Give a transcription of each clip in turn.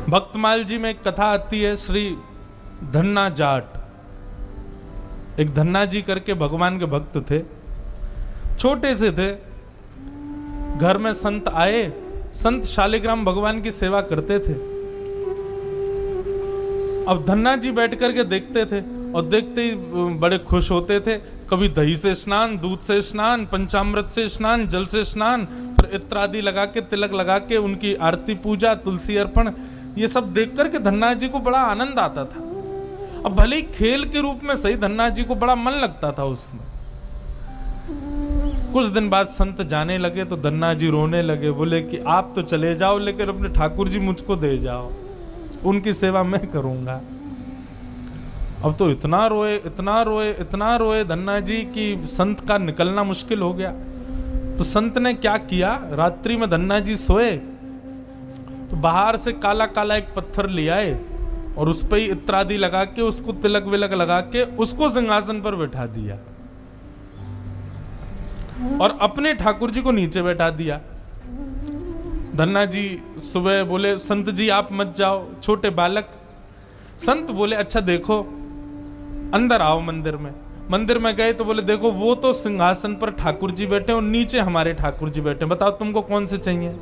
भक्तमाल जी में एक कथा आती है, श्री धन्ना जाट, एक धन्ना जी करके भगवान के भक्त थे, छोटे से थे। घर में संत आए, संत शालिग्राम भगवान की सेवा करते थे। अब धन्ना जी बैठ करके देखते थे और देखते ही बड़े खुश होते थे। कभी दही से स्नान, दूध से स्नान, पंचामृत से स्नान, जल से स्नान, फिर इत्र आदि लगा के, तिलक लगा के उनकी आरती पूजा, तुलसी अर्पण, ये सब देख करके धन्ना जी को बड़ा आनंद आता था। अब भले ही खेल के रूप में सही, धन्ना जी को बड़ा मन लगता था उसमें। कुछ दिन बाद संत जाने लगे तो धन्ना जी रोने लगे, बोले कि आप तो चले जाओ लेकिन अपने ठाकुर जी मुझको दे जाओ, उनकी सेवा मैं करूंगा। अब तो इतना रोए, इतना रोए, इतना रोए धन्ना जी कि संत का निकलना मुश्किल हो गया। तो संत ने क्या किया, रात्रि में धन्ना जी सोए तो बाहर से काला काला एक पत्थर ले आए और उस पर ही इत्र आदि लगा के, उसको तिलक विलक लगा के उसको सिंहासन पर बैठा दिया और अपने ठाकुर जी को नीचे बैठा दिया। धन्ना जी सुबह बोले, संत जी आप मत जाओ, छोटे बालक। संत बोले, अच्छा देखो, अंदर आओ मंदिर में। मंदिर में गए तो बोले, देखो वो तो सिंहासन पर ठाकुर जी बैठे और नीचे हमारे ठाकुर जी बैठे, बताओ तुमको कौन से चाहिए।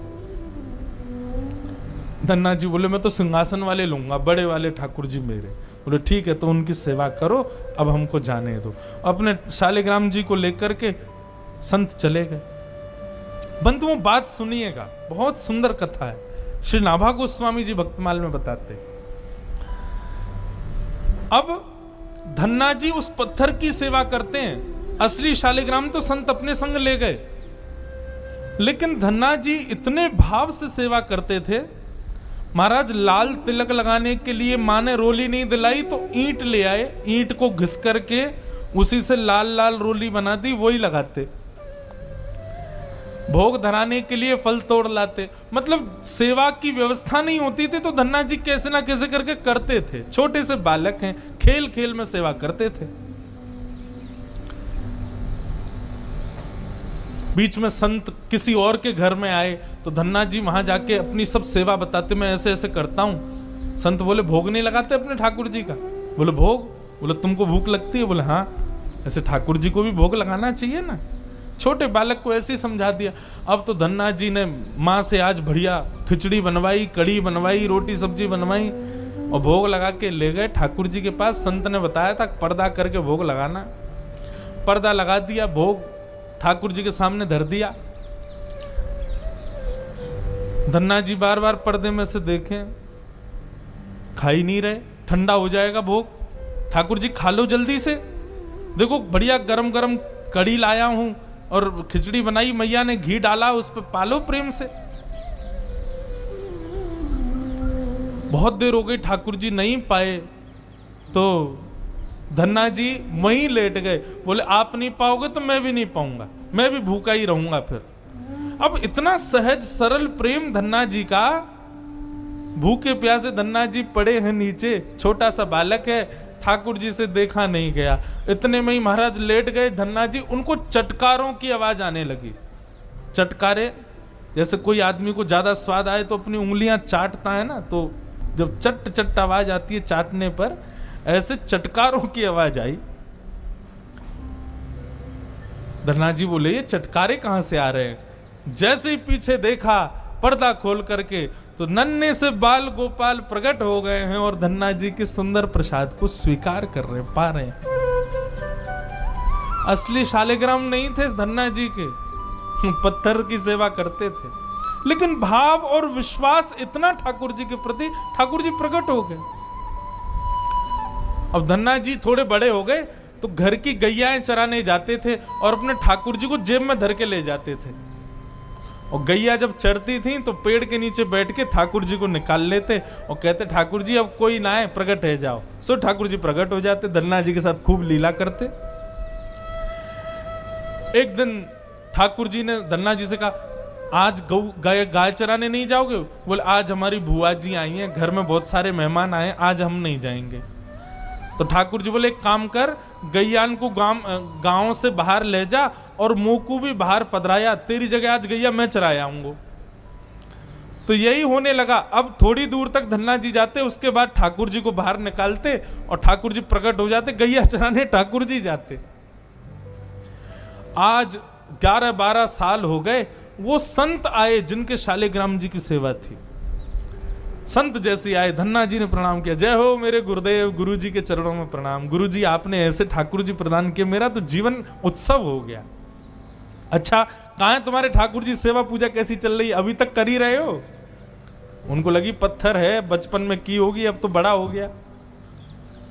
धन्ना जी बोले, मैं तो सिंहासन वाले लूंगा, बड़े वाले ठाकुर जी मेरे। बोले ठीक है, तो उनकी सेवा करो, अब हमको जाने दो। अपने शालिग्राम जी को लेकर के संत चले गए। बंधुओं बात सुनिएगा, बहुत सुंदर कथा है, श्री नाभा गोस्वामी जी भक्तमाल में बताते। अब धन्ना जी उस पत्थर की सेवा करते हैं, असली शालिग्राम तो संत अपने संग ले गए, लेकिन धन्ना जी इतने भाव से सेवा करते थे। महाराज लाल तिलक लगाने के लिए मां ने रोली नहीं दिलाई तो ईंट ले आए, ईंट को घिस करके उसी से लाल लाल रोली बना दी, वही लगाते। भोग धराने के लिए फल तोड़ लाते। मतलब सेवा की व्यवस्था नहीं होती थी तो धन्ना जी कैसे ना कैसे करके करते थे। छोटे से बालक हैं, खेल खेल में सेवा करते थे। बीच में संत किसी और के घर में आए तो धन्ना जी वहां जाके अपनी सब सेवा बताते, मैं ऐसे ऐसे करता हूं। संत बोले, भोग नहीं लगाते अपने ठाकुर जी का। बोले भोग, बोले तुमको भूख लगती है। बोले हाँ, ऐसे ठाकुर जी को भी भोग लगाना चाहिए ना। छोटे बालक को ऐसे ही समझा दिया। अब तो धन्ना जी ने माँ से आज बढ़िया खिचड़ी बनवाई, कड़ी बनवाई, रोटी सब्जी बनवाई और भोग लगा के ले गए ठाकुर जी के पास। संत ने बताया था पर्दा करके भोग लगाना। पर्दा लगा दिया, भोग ठाकुर जी के सामने धर दिया। धन्ना जी बार बार पर्दे में से देखें, खा ही नहीं रहे, ठंडा हो जाएगा भोग। ठाकुर जी खा लो जल्दी से, देखो बढ़िया गरम गरम कड़ी लाया हूं और खिचड़ी बनाई, मैया ने घी डाला उस पर, पालो प्रेम से। बहुत देर हो गई, ठाकुर जी नहीं पाए तो धन्ना जी वहीं लेट गए। बोले आप नहीं पाओगे तो मैं भी नहीं पाऊंगा, मैं भी भूखा ही रहूंगा फिर। अब इतना सहज सरल प्रेम धन्ना जी का, भूखे प्यासे धन्ना जी पड़े हैं नीचे, छोटा सा बालक है, ठाकुर जी से देखा नहीं गया। इतने में ही महाराज लेट गए धन्ना जी, उनको चटकारों की आवाज आने लगी। चटकारे, जैसे कोई आदमी को ज्यादा स्वाद आए तो अपनी उंगलियां चाटता है ना, तो जब चट चट आवाज आती है चाटने पर, ऐसे चटकारों की आवाज आई। धन्ना जी बोले, ये चटकारे कहां से आ रहे हैं। जैसे ही पीछे देखा पर्दा खोल करके तो नन्हे से बाल गोपाल प्रकट हो गए हैं और धन्ना जी के सुंदर प्रसाद को स्वीकार कर रहे, पा रहे हैं। असली शालिग्राम नहीं थे धन्ना जी के, पत्थर की सेवा करते थे, लेकिन भाव और विश्वास इतना ठाकुर जी के प्रति, ठाकुर जी प्रकट हो गए। अब धन्ना जी थोड़े बड़े हो गए तो घर की गैयाएं चराने जाते थे और अपने ठाकुर जी को जेब में धर के ले जाते थे। और गैया जब चरती थी तो पेड़ के नीचे बैठ के ठाकुर जी को निकाल लेते और कहते, ठाकुर जी अब कोई ना आए, प्रकट है जाओ। सो ठाकुर जी प्रकट हो जाते, धन्ना जी के साथ खूब लीला करते। एक दिन ठाकुर जी ने धन्ना जी से कहा, आज गाय चराने नहीं जाओगे। बोले आज हमारी बुआ जी आई हैं, घर में बहुत सारे मेहमान आए, आज हम नहीं जाएंगे। तो ठाकुर जी बोले, एक काम कर, गैयान को गांव से बाहर ले जा और मोकू भी बाहर पधराया, तेरी जगह आज गैया मैं चराया आऊंगा। तो तो यही होने लगा। अब थोड़ी दूर तक धन्ना जी जाते, उसके बाद ठाकुर जी को बाहर निकालते और ठाकुर जी प्रकट हो जाते, गैया चराने ठाकुर जी जाते। आज 11-12 साल हो गए, वो संत आए जिनके शालिग्राम जी की सेवा थी। संत जैसे आए, धन्ना जी ने प्रणाम किया, जय हो मेरे गुरुदेव, गुरु जी के चरणों में प्रणाम, गुरु जी आपने ऐसे ठाकुर जी प्रदान किए, मेरा तो जीवन उत्सव हो गया। अच्छा, कहाँ है तुम्हारे ठाकुर जी, सेवा पूजा कैसी चल रही, अभी तक कर ही रहे हो? उनको लगी पत्थर है, बचपन में की होगी, अब तो बड़ा हो गया।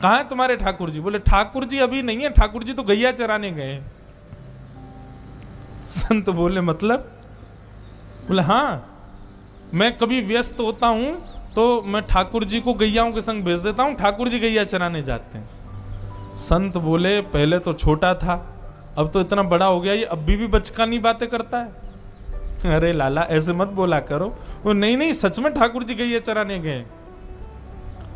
कहाँ है तुम्हारे ठाकुर जी? बोले ठाकुर जी अभी नहीं है, ठाकुर जी तो गैया चराने गए। संत बोले मतलब? बोले हाँ, मैं कभी व्यस्त होता हूं तो मैं ठाकुर जी को गैयाओं के संग भेज देता हूं, ठाकुर जी गैया चराने जाते हैं। संत बोले पहले तो छोटा था, अब तो इतना बड़ा हो गया, ये अभी भी बचकानी बातें करता है। अरे लाला ऐसे मत बोला करो। वो नहीं नहीं, सच में ठाकुर जी गैया चराने गए।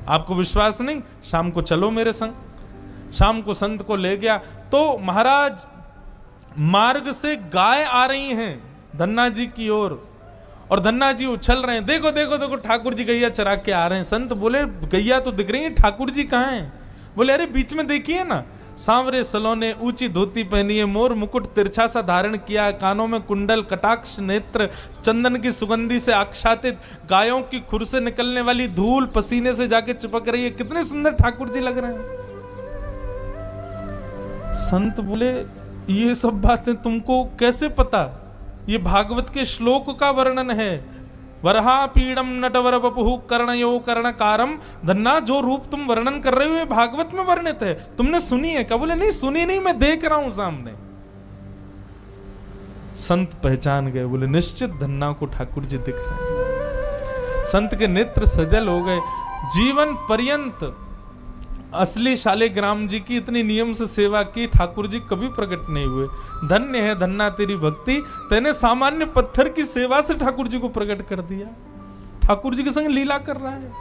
आपको विश्वास नहीं? शाम को चलो मेरे संग। शाम को संत को ले गया तो महाराज मार्ग से गाय आ रही हैं धन्ना जी की ओर, और धन्ना जी उछल रहे हैं, देखो देखो देखो ठाकुर जी गैया चरा के आ रहे हैं। संत बोले गैया तो दिख रही है, ठाकुर जी कहाँ हैं? बोले अरे बीच में देखिए ना, सांवरे सलोने, ऊंची धोती पहनी है, मोर मुकुट तिरछा सा धारण किया, कानों में कुंडल, कटाक्ष नेत्र, चंदन की सुगंधी से आच्छादित, गायों की खुर से निकलने वाली धूल पसीने से जाके चिपक रही है, कितने सुंदर ठाकुर जी लग रहे हैं। संत बोले ये सब बातें तुमको कैसे पता? ये भागवत के श्लोक का वर्णन है। वरहा पीड़म नटवर बपुहु कर्णयो कर्णकारम। धन्ना जो रूप तुम वर्णन कर रहे हो ये भागवत में वर्णित है, तुमने सुनी है क्या? बोले नहीं सुनी नहीं, मैं देख रहा हूं सामने। संत पहचान गए, बोले निश्चित धन्ना को ठाकुर जी दिख रहे हैं। संत के नेत्र सजल हो गए। जीवन पर्यंत असली शालिग्राम जी की इतनी नियम से सेवा की, ठाकुर जी कभी प्रकट नहीं हुए। धन्य है धन्ना तेरी भक्ति, तेने सामान्य पत्थर की सेवा से ठाकुर जी को प्रकट कर दिया। ठाकुर जी के संग लीला कर रहा है।